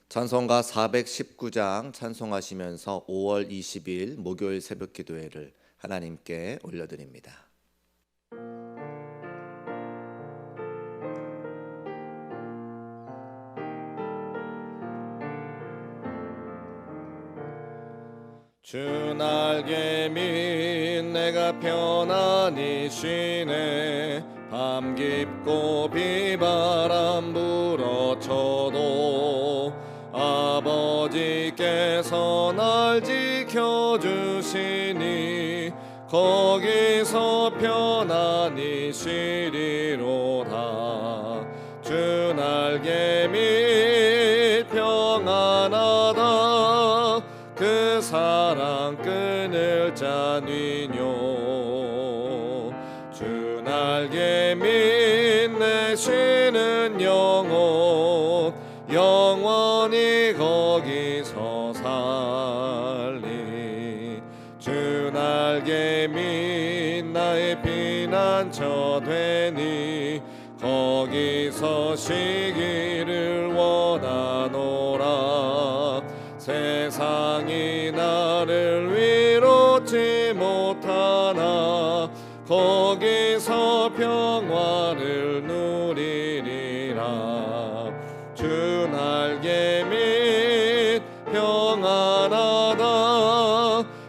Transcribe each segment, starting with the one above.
찬송가 419장 찬송하시면서 5월 20일 목요일 새벽 기도회를 하나님께 올려드립니다. 주 날개민 내가 편안히 쉬네. 밤 깊고 비바람 불어쳐도 아버지께서 날 지켜주시니 거기서 편안히 쉬리로다. 주 날개 밑 평안하다. 그 사랑 끊을 자니뇨. 주 날개 밑 내 쉬는 영혼 영원히 거기서 살리. 주 날개 밑 나의 피난처 되니 거기서 쉬기를 원하노라. 세상이 나를 위롭지 못하나 거기서 평화를 누리리라. 주 날개 밑 평안하다.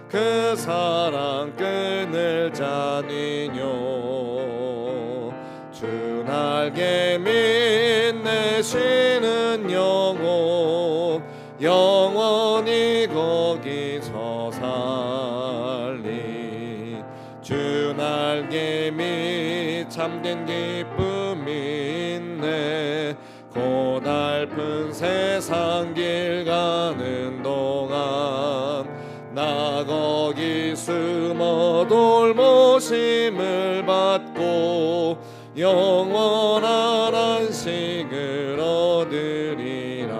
그 사랑 끊을 자니뇨. 주 날개 밑 내 쉬는 영혼 영원히 거기서 살리. 주 날개 밑 참된 기쁨이 있네. 고달픈 세상 길 가는 동안 나 거기 숨어 돌보심을 받고 영원한 안식을 얻으리라.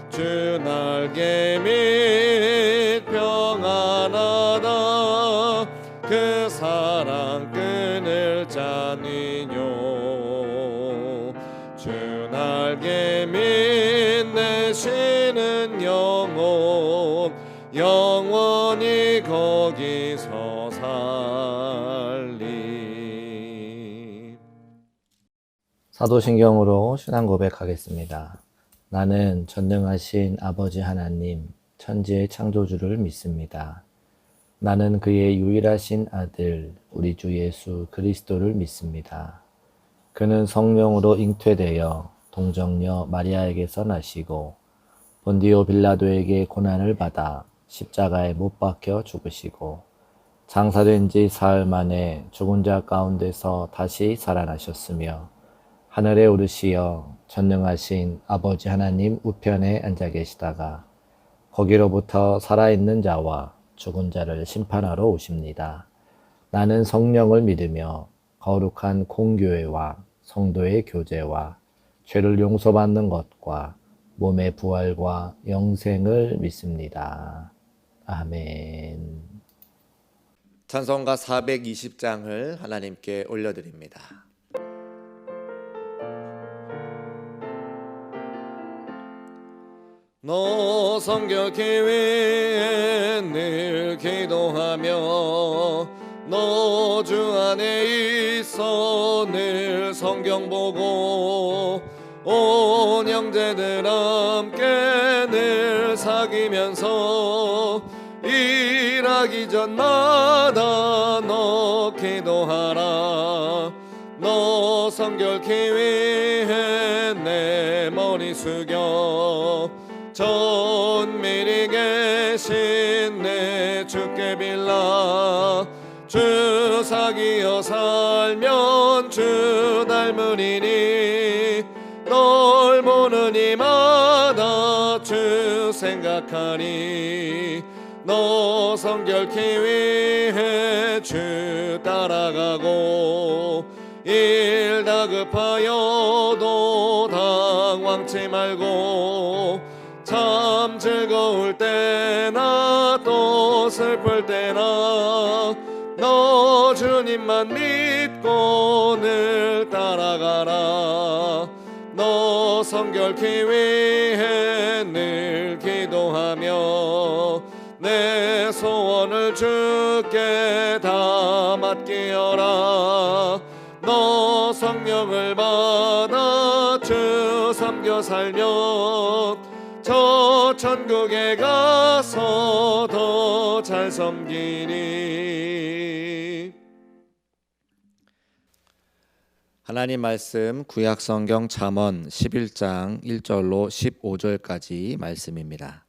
주 날개 밑 평안하다. 그 사랑 끊을 자니뇨. 주 날개 밑 내 쉬는 영혼 영원히 거기서 살리. 사도신경으로 신앙 고백하겠습니다. 나는 전능하신 아버지 하나님, 천지의 창조주를 믿습니다. 나는 그의 유일하신 아들, 우리 주 예수 그리스도를 믿습니다. 그는 성령으로 잉태되어 동정녀 마리아에게서 나시고 본디오 빌라도에게 고난을 받아 십자가에 못 박혀 죽으시고 장사된 지 사흘 만에 죽은 자 가운데서 다시 살아나셨으며 하늘에 오르시어 전능하신 아버지 하나님 우편에 앉아 계시다가 거기로부터 살아있는 자와 죽은 자를 심판하러 오십니다. 나는 성령을 믿으며 거룩한 공교회와 성도의 교제와 죄를 용서받는 것과 몸의 부활과 영생을 믿습니다. 아멘. 찬송가 420장을 하나님께 올려드립니다. 너 성결케 위해 늘 기도하며 너 주 안에 있어 늘 성경 보고 온 형제들 함께 늘 사귀면서 일하기 전마다 너 기도하라. 너 성결케 위해 내 머리 숙여 전밀히 계신 내 주께 빌라. 주 사귀어 살면 주 닮으리니 널 보는 이마다 주 생각하리. 너 성결케 위해 주 따라가고 일 다급하여도 당황치 말고 참 즐거울 때나 또 슬플 때나 너 주님만 믿고 늘 따라가라. 너 성결케 위해 늘 기도하며 내 소원을 주께 다 맡기어라. 너 성령을 받아 주 섬겨 살면 저 천국에 가서 더 잘 섬기리. 하나님 말씀 구약성경 잠언 11장 1절로 15절까지 말씀입니다.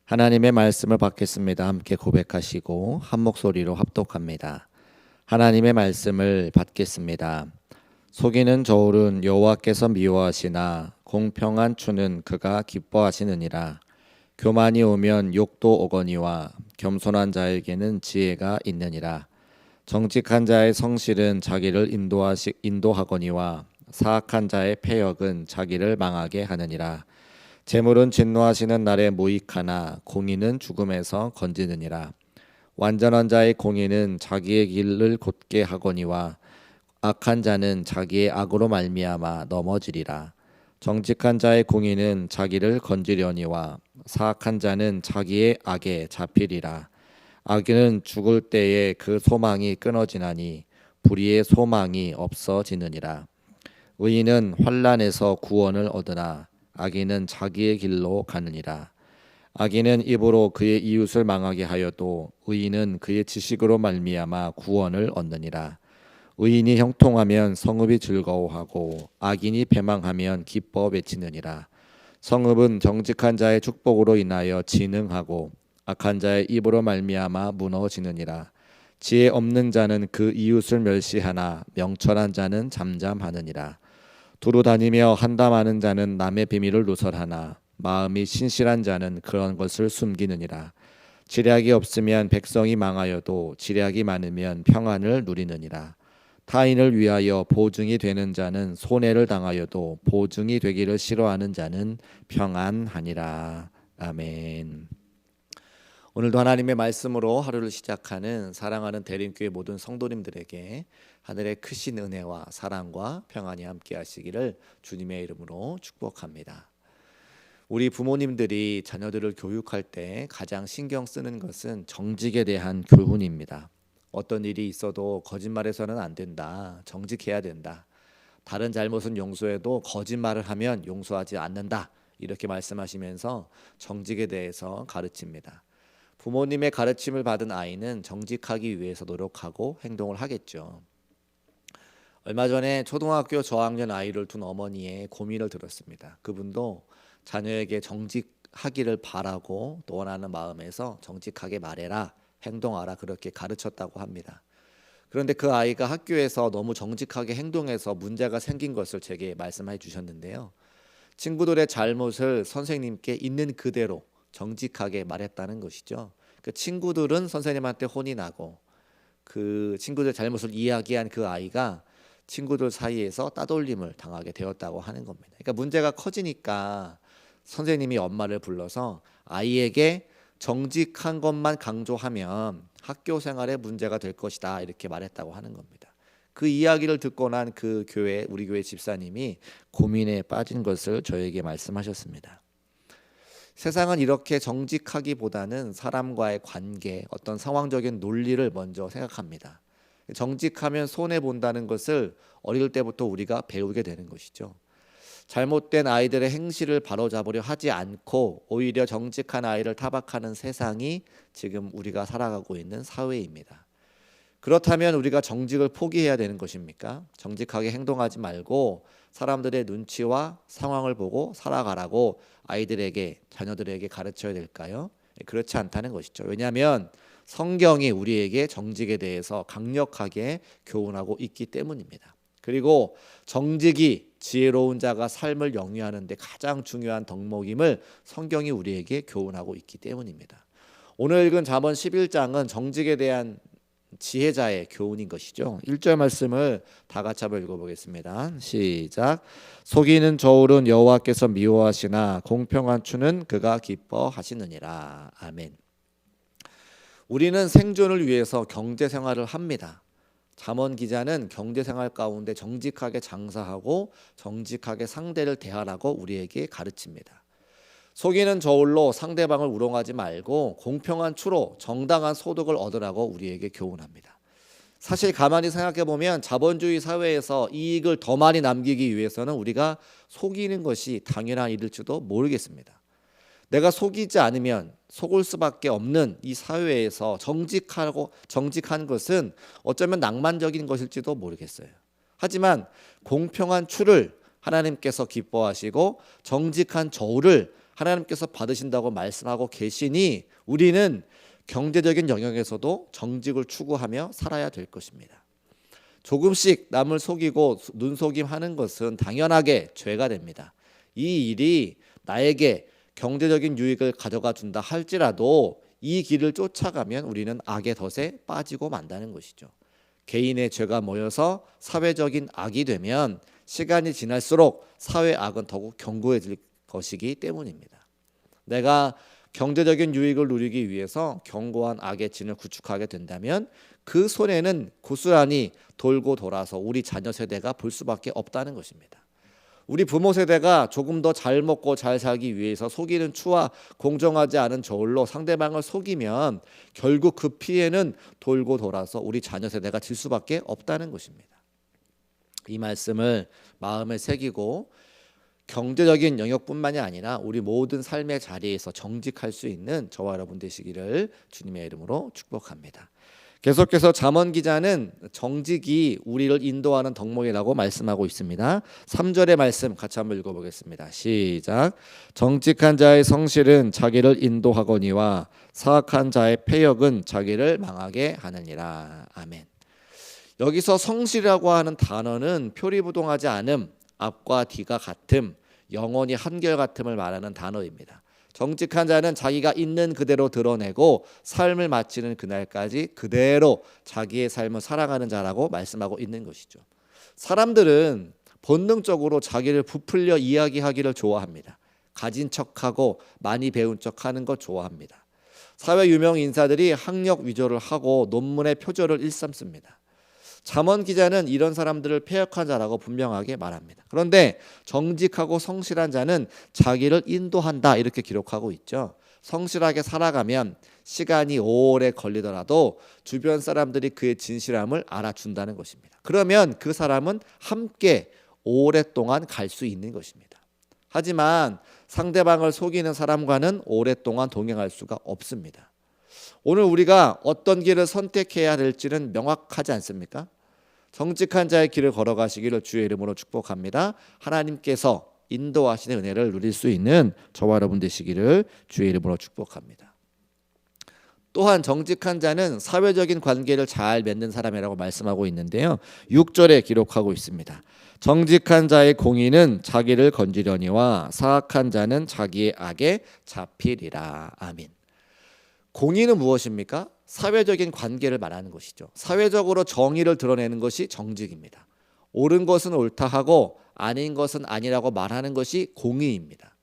하나님의 말씀을 받겠습니다. 함께 고백하시고 한 목소리로 합독합니다. 하나님의 말씀을 받겠습니다. 속이는 저울은 여호와께서 미워하시나 공평한 추는 그가 기뻐하시느니라. 교만이 오면 욕도 오거니와 겸손한 자에게는 지혜가 있느니라. 정직한 자의 성실은 자기를 인도하거니와 사악한 자의 패역은 자기를 망하게 하느니라. 재물은 진노하시는 날에 무익하나 공의는 죽음에서 건지느니라. 완전한 자의 공의는 자기의 길을 곧게 하거니와 악한 자는 자기의 악으로 말미암아 넘어지리라. 정직한 자의 공의는 자기를 건지려니와 사악한 자는 자기의 악에 잡히리라. 악인은 죽을 때에 그 소망이 끊어지나니 불의의 소망이 없어지느니라. 의인은 환난에서 구원을 얻으나 악인은 자기의 길로 가느니라. 악인은 입으로 그의 이웃을 망하게 하여도 의인은 그의 지식으로 말미암아 구원을 얻느니라. 의인이 형통하면 성읍이 즐거워하고 악인이 배망하면 기뻐 외치느니라. 성읍은 정직한 자의 축복으로 인하여 진흥하고 악한 자의 입으로 말미암아 무너지느니라. 지혜 없는 자는 그 이웃을 멸시하나 명철한 자는 잠잠하느니라. 두루 다니며 한담하는 자는 남의 비밀을 누설하나 마음이 신실한 자는 그런 것을 숨기느니라. 지략이 없으면 백성이 망하여도 지략이 많으면 평안을 누리느니라. 타인을 위하여 보증이 되는 자는 손해를 당하여도 보증이 되기를 싫어하는 자는 평안하니라. 아멘. 오늘도 하나님의 말씀으로 하루를 시작하는 사랑하는 대림교회 모든 성도님들에게 하늘의 크신 은혜와 사랑과 평안이 함께 하시기를 주님의 이름으로 축복합니다. 우리 부모님들이 자녀들을 교육할 때 가장 신경 쓰는 것은 정직에 대한 교훈입니다. 어떤 일이 있어도 거짓말해서는 안 된다. 정직해야 된다. 다른 잘못은 용서해도 거짓말을 하면 용서하지 않는다. 이렇게 말씀하시면서 정직에 대해서 가르칩니다. 부모님의 가르침을 받은 아이는 정직하기 위해서 노력하고 행동을 하겠죠. 얼마 전에 초등학교 저학년 아이를 둔 어머니의 고민을 들었습니다. 그분도 자녀에게 정직하기를 바라고 또 원하는 마음에서 정직하게 말해라, 행동하라 그렇게 가르쳤다고 합니다. 그런데 그 아이가 학교에서 너무 정직하게 행동해서 문제가 생긴 것을 제게 말씀해 주셨는데요. 친구들의 잘못을 선생님께 있는 그대로 정직하게 말했다는 것이죠. 그 친구들은 선생님한테 혼이 나고 그 친구들 잘못을 이야기한 그 아이가 친구들 사이에서 따돌림을 당하게 되었다고 하는 겁니다. 그러니까 문제가 커지니까 선생님이 엄마를 불러서 아이에게 정직한 것만 강조하면 학교 생활에 문제가 될 것이다 이렇게 말했다고 하는 겁니다. 그 이야기를 듣고 난 그 교회, 우리 교회 집사님이 고민에 빠진 것을 저에게 말씀하셨습니다. 세상은 이렇게 정직하기보다는 사람과의 관계, 어떤 상황적인 논리를 먼저 생각합니다. 정직하면 손해본다는 것을 어릴 때부터 우리가 배우게 되는 것이죠. 잘못된 아이들의 행실을 바로잡으려 하지 않고 오히려 정직한 아이를 타박하는 세상이 지금 우리가 살아가고 있는 사회입니다. 그렇다면 우리가 정직을 포기해야 되는 것입니까? 정직하게 행동하지 말고 사람들의 눈치와 상황을 보고 살아가라고 아이들에게, 자녀들에게 가르쳐야 될까요? 그렇지 않다는 것이죠. 왜냐하면 성경이 우리에게 정직에 대해서 강력하게 교훈하고 있기 때문입니다. 그리고 정직이 지혜로운 자가 삶을 영위하는 데 가장 중요한 덕목임을 성경이 우리에게 교훈하고 있기 때문입니다. 오늘 읽은 잠언 11장은 정직에 대한 지혜자의 교훈인 것이죠. 1절 말씀을 다 같이 한번 읽어보겠습니다. 시작. 속이는 저울은 여호와께서 미워하시나 공평한 추는 그가 기뻐하시느니라. 아멘. 우리는 생존을 위해서 경제 생활을 합니다. 잠언 기자는 경제생활 가운데 정직하게 장사하고 정직하게 상대를 대하라고 우리에게 가르칩니다. 속이는 저울로 상대방을 우롱하지 말고 공평한 추로 정당한 소득을 얻으라고 우리에게 교훈합니다. 사실 가만히 생각해 보면 자본주의 사회에서 이익을 더 많이 남기기 위해서는 우리가 속이는 것이 당연한 일일지도 모르겠습니다. 내가 속이지 않으면 속을 수밖에 없는 이 사회에서 정직한 것은 어쩌면 낭만적인 것일지도 모르겠어요. 하지만 공평한 추를 하나님께서 기뻐하시고 정직한 저울을 하나님께서 받으신다고 말씀하고 계시니 우리는 경제적인 영역에서도 정직을 추구하며 살아야 될 것입니다. 조금씩 남을 속이고 눈속임하는 것은 당연하게 죄가 됩니다. 이 일이 나에게 경제적인 유익을 가져가 준다 할지라도 이 길을 쫓아가면 우리는 악의 덫에 빠지고 만다는 것이죠. 개인의 죄가 모여서 사회적인 악이 되면 시간이 지날수록 사회 악은 더욱 견고해질 것이기 때문입니다. 내가 경제적인 유익을 누리기 위해서 견고한 악의 진을 구축하게 된다면 그 손해는 고스란히 돌고 돌아서 우리 자녀 세대가 볼 수밖에 없다는 것입니다. 우리 부모 세대가 조금 더 잘 먹고 잘 살기 위해서 속이는 추와 공정하지 않은 저울로 상대방을 속이면 결국 그 피해는 돌고 돌아서 우리 자녀 세대가 질 수밖에 없다는 것입니다. 이 말씀을 마음에 새기고 경제적인 영역뿐만이 아니라 우리 모든 삶의 자리에서 정직할 수 있는 저와 여러분 되시기를 주님의 이름으로 축복합니다. 계속해서 잠언 기자는 정직이 우리를 인도하는 덕목이라고 말씀하고 있습니다. 3절의 말씀 같이 한번 읽어보겠습니다. 시작. 정직한 자의 성실은 자기를 인도하거니와 사악한 자의 패역은 자기를 망하게 하느니라. 아멘. 여기서 성실이라고 하는 단어는 표리부동하지 않음, 앞과 뒤가 같음, 영원히 한결같음을 말하는 단어입니다. 정직한 자는 자기가 있는 그대로 드러내고 삶을 마치는 그날까지 그대로 자기의 삶을 살아가는 자라고 말씀하고 있는 것이죠. 사람들은 본능적으로 자기를 부풀려 이야기하기를 좋아합니다. 가진 척하고 많이 배운 척하는 것 좋아합니다. 사회 유명 인사들이 학력 위조를 하고 논문의 표절을 일삼습니다. 잠언 기자는 이런 사람들을 패역한 자라고 분명하게 말합니다. 그런데 정직하고 성실한 자는 자기를 인도한다 이렇게 기록하고 있죠. 성실하게 살아가면 시간이 오래 걸리더라도 주변 사람들이 그의 진실함을 알아준다는 것입니다. 그러면 그 사람은 함께 오랫동안 갈 수 있는 것입니다. 하지만 상대방을 속이는 사람과는 오랫동안 동행할 수가 없습니다. 오늘 우리가 어떤 길을 선택해야 될지는 명확하지 않습니까? 정직한 자의 길을 걸어가시기를 주의 이름으로 축복합니다. 하나님께서 인도하시는 은혜를 누릴 수 있는 저와 여러분 되시기를 주의 이름으로 축복합니다. 또한 정직한 자는 사회적인 관계를 잘 맺는 사람이라고 말씀하고 있는데요. 6절에 기록하고 있습니다. 정직한 자의 공의는 자기를 건지려니와 사악한 자는 자기의 악에 잡히리라. 아멘. 공의는 무엇입니까? 사회적인 관계를 말하는 것이죠. 사회적으로 정의를 드러내는 것이 정직입니다. 옳은 것은 옳다 하고 아닌 것은 아니라고 말하는 것이 공의입니다.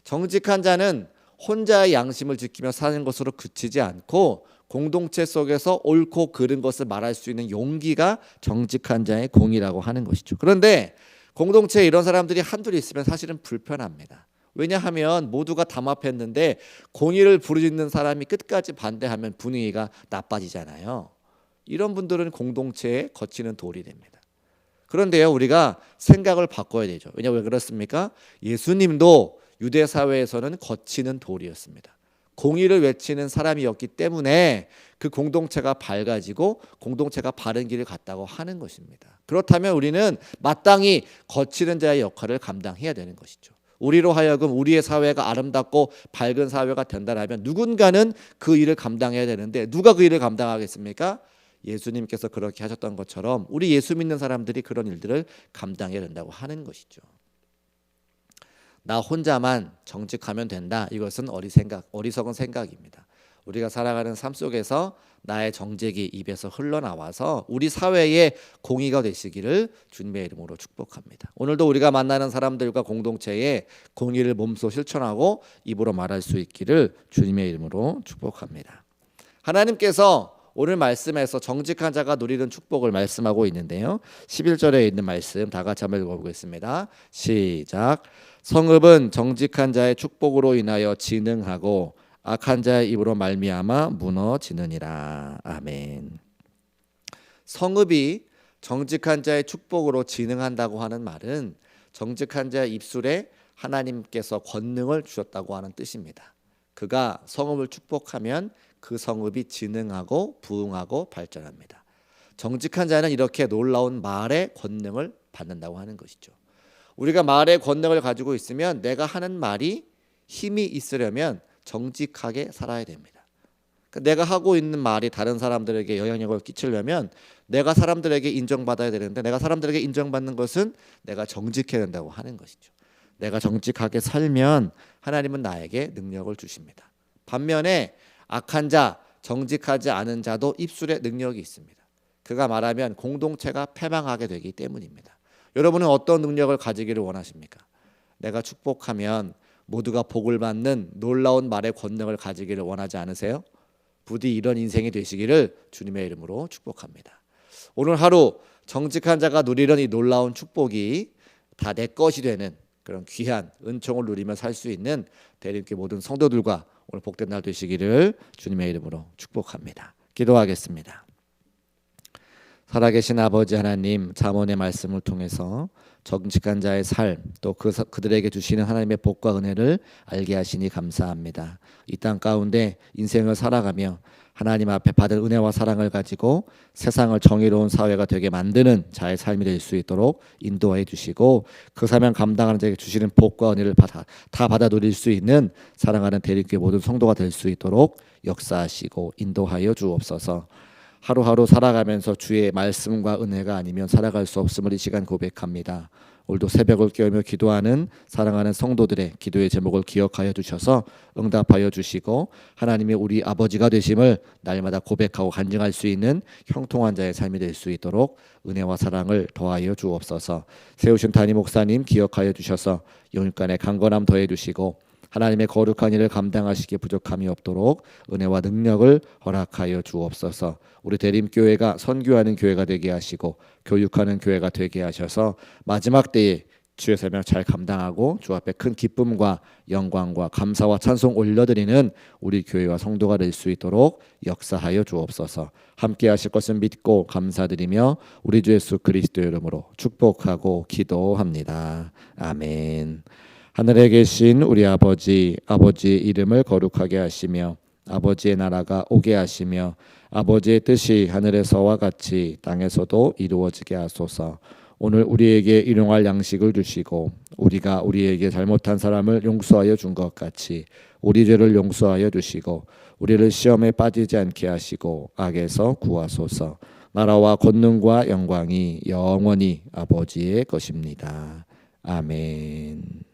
정직한 자는 혼자의 양심을 지키며 사는 것으로 그치지 않고 공동체 속에서 옳고 그른 것을 말할 수 있는 용기가 정직한 자의 공의라고 하는 것이죠. 그런데 공동체에 이런 사람들이 한둘 있으면 사실은 불편합니다. 왜냐하면 모두가 담합했는데 공의를 부르짖는 사람이 끝까지 반대하면 분위기가 나빠지잖아요. 이런 분들은 공동체에 거치는 돌이 됩니다. 그런데요, 우리가 생각을 바꿔야 되죠. 왜 그렇습니까? 예수님도 유대 사회에서는 거치는 돌이었습니다. 공의를 외치는 사람이었기 때문에 그 공동체가 밝아지고 공동체가 바른 길을 갔다고 하는 것입니다. 그렇다면 우리는 마땅히 거치는 자의 역할을 감당해야 되는 것이죠. 우리로 하여금 우리의 사회가 아름답고 밝은 사회가 된다면 누군가는 그 일을 감당해야 되는데 누가 그 일을 감당하겠습니까? 예수님께서 그렇게 하셨던 것처럼 우리 예수 믿는 사람들이 그런 일들을 감당해야 된다고 하는 것이죠. 나 혼자만 정직하면 된다. 이것은 어리석은 생각입니다. 우리가 살아가는 삶 속에서 나의 정직이 입에서 흘러나와서 우리 사회의 공의가 되시기를 주님의 이름으로 축복합니다. 오늘도 우리가 만나는 사람들과 공동체에 공의를 몸소 실천하고 입으로 말할 수 있기를 주님의 이름으로 축복합니다. 하나님께서 오늘 말씀에서 정직한 자가 누리는 축복을 말씀하고 있는데요. 11절에 있는 말씀 다 같이 한번 읽어보겠습니다. 시작. 성읍은 정직한 자의 축복으로 인하여 진흥하고 악한 자의 입으로 말미암아 무너지느니라. 아멘. 성읍이 정직한 자의 축복으로 진흥한다고 하는 말은 정직한 자의 입술에 하나님께서 권능을 주셨다고 하는 뜻입니다. 그가 성읍을 축복하면 그 성읍이 진흥하고 부흥하고 발전합니다. 정직한 자는 이렇게 놀라운 말의 권능을 받는다고 하는 것이죠. 우리가 말의 권능을 가지고 있으면 내가 하는 말이 힘이 있으려면 정직하게 살아야 됩니다. 내가 하고 있는 말이 다른 사람들에게 영향력을 끼치려면 내가 사람들에게 인정받아야 되는데, 내가 사람들에게 인정받는 것은 내가 정직해야 된다고 하는 것이죠. 내가 정직하게 살면 하나님은 나에게 능력을 주십니다. 반면에 악한 자, 정직하지 않은 자도 입술에 능력이 있습니다. 그가 말하면 공동체가 패망하게 되기 때문입니다. 여러분은 어떤 능력을 가지기를 원하십니까? 내가 축복하면 모두가 복을 받는 놀라운 말의 권능을 가지기를 원하지 않으세요? 부디 이런 인생이 되시기를 주님의 이름으로 축복합니다. 오늘 하루 정직한 자가 누리는 이 놀라운 축복이 다 내 것이 되는 그런 귀한 은총을 누리며 살 수 있는 대림교회 모든 성도들과 오늘 복된 날 되시기를 주님의 이름으로 축복합니다. 기도하겠습니다. 살아계신 아버지 하나님, 잠언의 말씀을 통해서 정직한 자의 삶, 또 그들에게 주시는 하나님의 복과 은혜를 알게 하시니 감사합니다. 이 땅 가운데 인생을 살아가며 하나님 앞에 받은 은혜와 사랑을 가지고 세상을 정의로운 사회가 되게 만드는 자의 삶이 될 수 있도록 인도해 주시고, 그 사명 감당하는 자에게 주시는 복과 은혜를 다 받아 누릴 수 있는 사랑하는 대림교회 모든 성도가 될 수 있도록 역사하시고 인도하여 주옵소서. 하루하루 살아가면서 주의 말씀과 은혜가 아니면 살아갈 수 없음을 이 시간 고백합니다. 오늘도 새벽을 깨우며 기도하는 사랑하는 성도들의 기도의 제목을 기억하여 주셔서 응답하여 주시고, 하나님이 우리 아버지가 되심을 날마다 고백하고 간증할 수 있는 형통한 자의 삶이 될 수 있도록 은혜와 사랑을 더하여 주옵소서. 세우신 담임 목사님 기억하여 주셔서 영육간의 강건함 더해 주시고, 하나님의 거룩한 일을 감당하시기에 부족함이 없도록 은혜와 능력을 허락하여 주옵소서. 우리 대림교회가 선교하는 교회가 되게 하시고 교육하는 교회가 되게 하셔서 마지막 때에 주의 사명 잘 감당하고 주 앞에 큰 기쁨과 영광과 감사와 찬송 올려드리는 우리 교회와 성도가 될 수 있도록 역사하여 주옵소서. 함께 하실 것을 믿고 감사드리며 우리 주 예수 그리스도의 이름으로 축복하고 기도합니다. 아멘. 하늘에 계신 우리 아버지, 아버지의 이름을 거룩하게 하시며 아버지의 나라가 오게 하시며 아버지의 뜻이 하늘에서와 같이 땅에서도 이루어지게 하소서. 오늘 우리에게 일용할 양식을 주시고 우리가 우리에게 잘못한 사람을 용서하여 준 것 같이 우리 죄를 용서하여 주시고 우리를 시험에 빠지지 않게 하시고 악에서 구하소서. 나라와 권능과 영광이 영원히 아버지의 것입니다. 아멘.